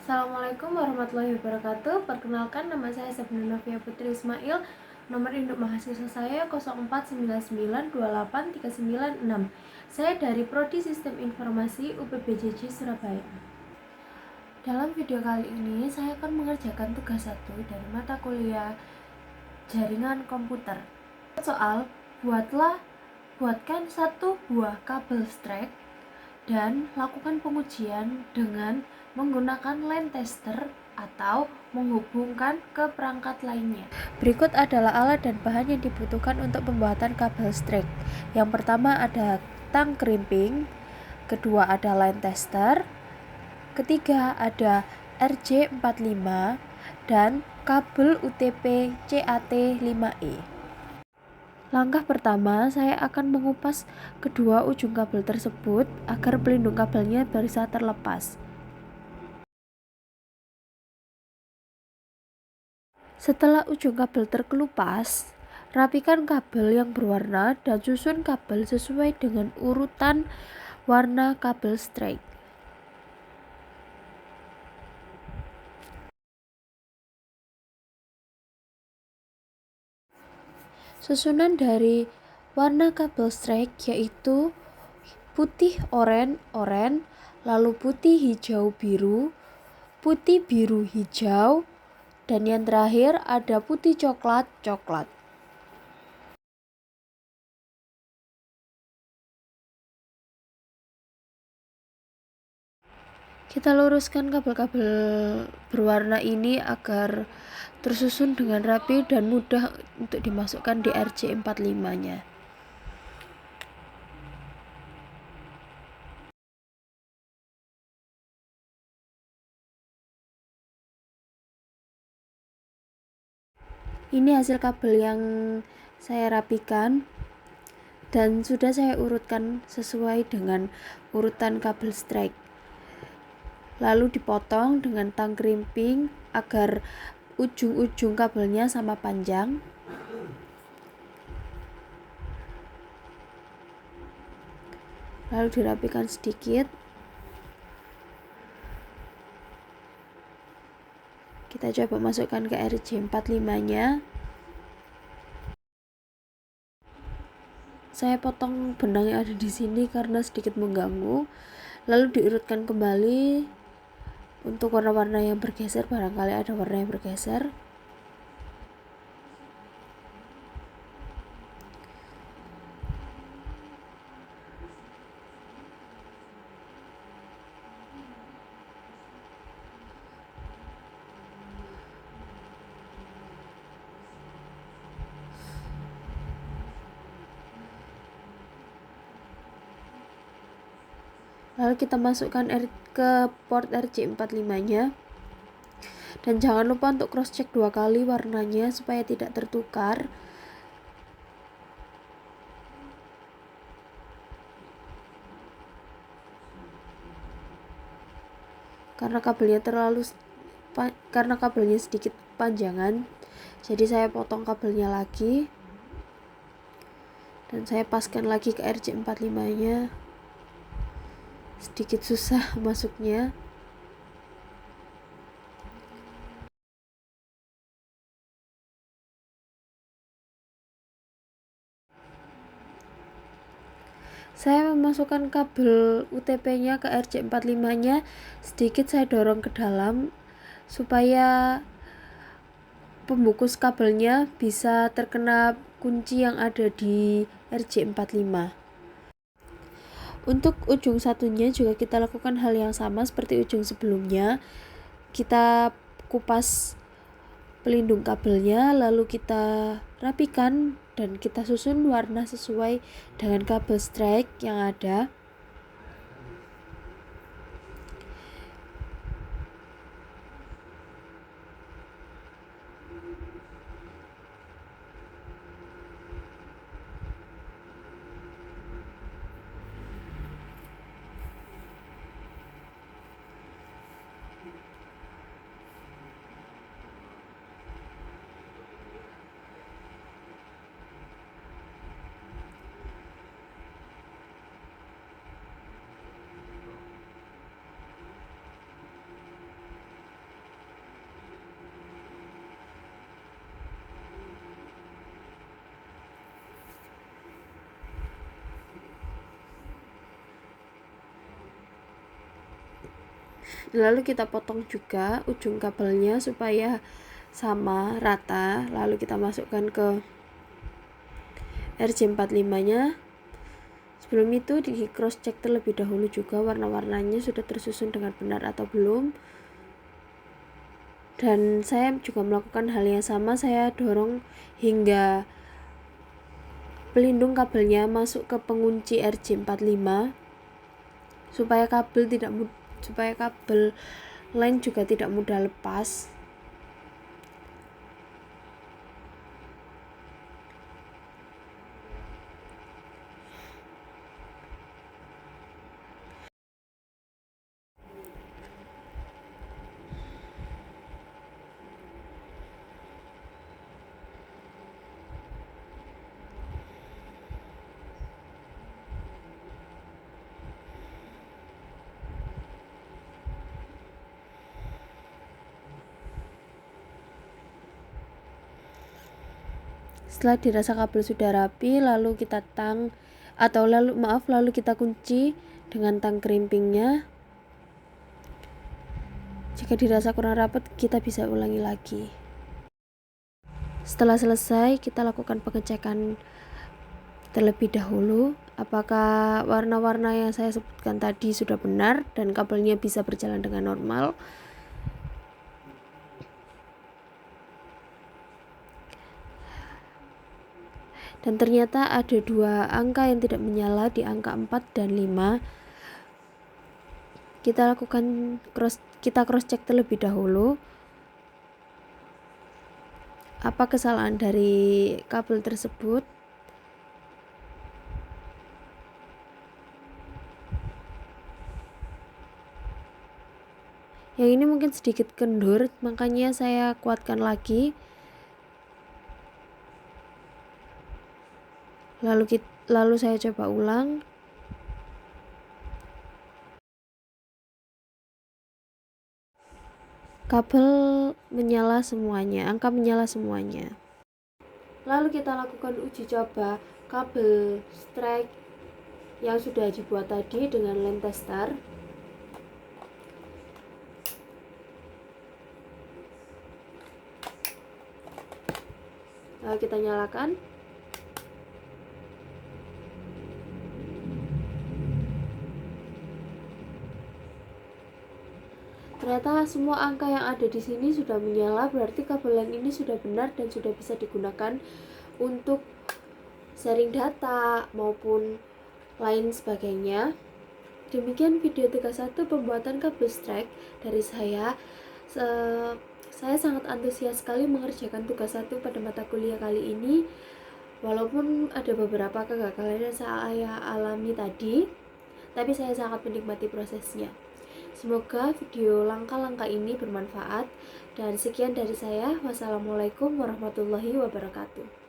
Assalamualaikum warahmatullahi wabarakatuh. Perkenalkan, nama saya Sabrina Novia Putri Ismail. Nomor induk mahasiswa saya 0499283936. Saya dari Prodi Sistem Informasi UPBJJ Surabaya. Dalam video kali ini saya akan mengerjakan tugas 1 dari mata kuliah Jaringan Komputer. Soal, buatkan satu buah kabel strap dan lakukan pengujian dengan menggunakan line tester atau menghubungkan ke perangkat lainnya. Berikut adalah alat dan bahan yang dibutuhkan untuk pembuatan kabel strap. Yang pertama ada tang crimping, kedua ada line tester, ketiga ada RJ45 dan kabel UTP CAT5E. Langkah pertama, saya akan mengupas kedua ujung kabel tersebut agar pelindung kabelnya bisa terlepas. Setelah ujung kabel terkelupas, rapikan kabel yang berwarna dan susun kabel sesuai dengan urutan warna kabel strap. Susunan dari warna kabel strap yaitu putih oranye, lalu putih hijau biru, putih biru hijau, dan yang terakhir ada putih coklat. Kita luruskan kabel-kabel berwarna ini agar tersusun dengan rapi dan mudah untuk dimasukkan di RJ45-nya. Ini hasil kabel yang saya rapikan dan sudah saya urutkan sesuai dengan urutan kabel strap. Lalu dipotong dengan tang crimping agar ujung-ujung kabelnya sama panjang. Lalu dirapikan sedikit. Kita coba masukkan ke RJ45-nya. Saya potong benang yang ada di sini karena sedikit mengganggu. Lalu diurutkan kembali untuk warna-warna yang bergeser, barangkali ada warna yang bergeser. Lalu kita masukkan ke port RJ45-nya. Dan jangan lupa untuk cross check 2 kali warnanya supaya tidak tertukar. Karena kabelnya sedikit panjangan, jadi saya potong kabelnya lagi dan saya paskan lagi ke RJ45-nya. Sedikit susah masuknya. Saya memasukkan kabel UTP-nya ke RJ45-nya, sedikit saya dorong ke dalam supaya pembungkus kabelnya bisa terkena kunci yang ada di RJ45. Untuk ujung satunya juga kita lakukan hal yang sama seperti ujung sebelumnya. Kita kupas pelindung kabelnya, lalu kita rapikan dan kita susun warna sesuai dengan kabel strap yang ada. Lalu kita potong juga ujung kabelnya supaya sama rata. Lalu kita masukkan ke RJ45 nya. Sebelum itu di cross check terlebih dahulu juga warna-warnanya sudah tersusun dengan benar atau belum. Dan saya juga melakukan hal yang sama, saya dorong hingga pelindung kabelnya masuk ke pengunci RJ45 supaya kabel lain juga tidak mudah lepas. Setelah dirasa kabel sudah rapi, lalu kita kita kunci dengan tang krimpingnya. Jika dirasa kurang rapat, kita bisa ulangi lagi. Setelah selesai, kita lakukan pengecekan terlebih dahulu apakah warna-warna yang saya sebutkan tadi sudah benar dan kabelnya bisa berjalan dengan normal. Dan ternyata ada 2 angka yang tidak menyala di angka 4 dan 5. Kita cross check terlebih dahulu apa kesalahan dari kabel tersebut. Yang ini mungkin sedikit kendur, makanya saya kuatkan lagi. Lalu saya coba ulang. Kabel menyala semuanya, angka menyala semuanya. Lalu kita lakukan uji coba kabel strike yang sudah dibuat tadi dengan lem tester. Lalu kita nyalakan. Ternyata semua angka yang ada di sini sudah menyala, berarti kabel yang ini sudah benar dan sudah bisa digunakan untuk sharing data maupun lain sebagainya. Demikian video 31 pembuatan kabel strike dari saya. Saya sangat antusias sekali mengerjakan tugas 1 pada mata kuliah kali ini. Walaupun ada beberapa kegagalan yang saya alami tadi, tapi saya sangat menikmati prosesnya. Semoga video langkah-langkah ini bermanfaat, dan sekian dari saya. Wassalamualaikum warahmatullahi wabarakatuh.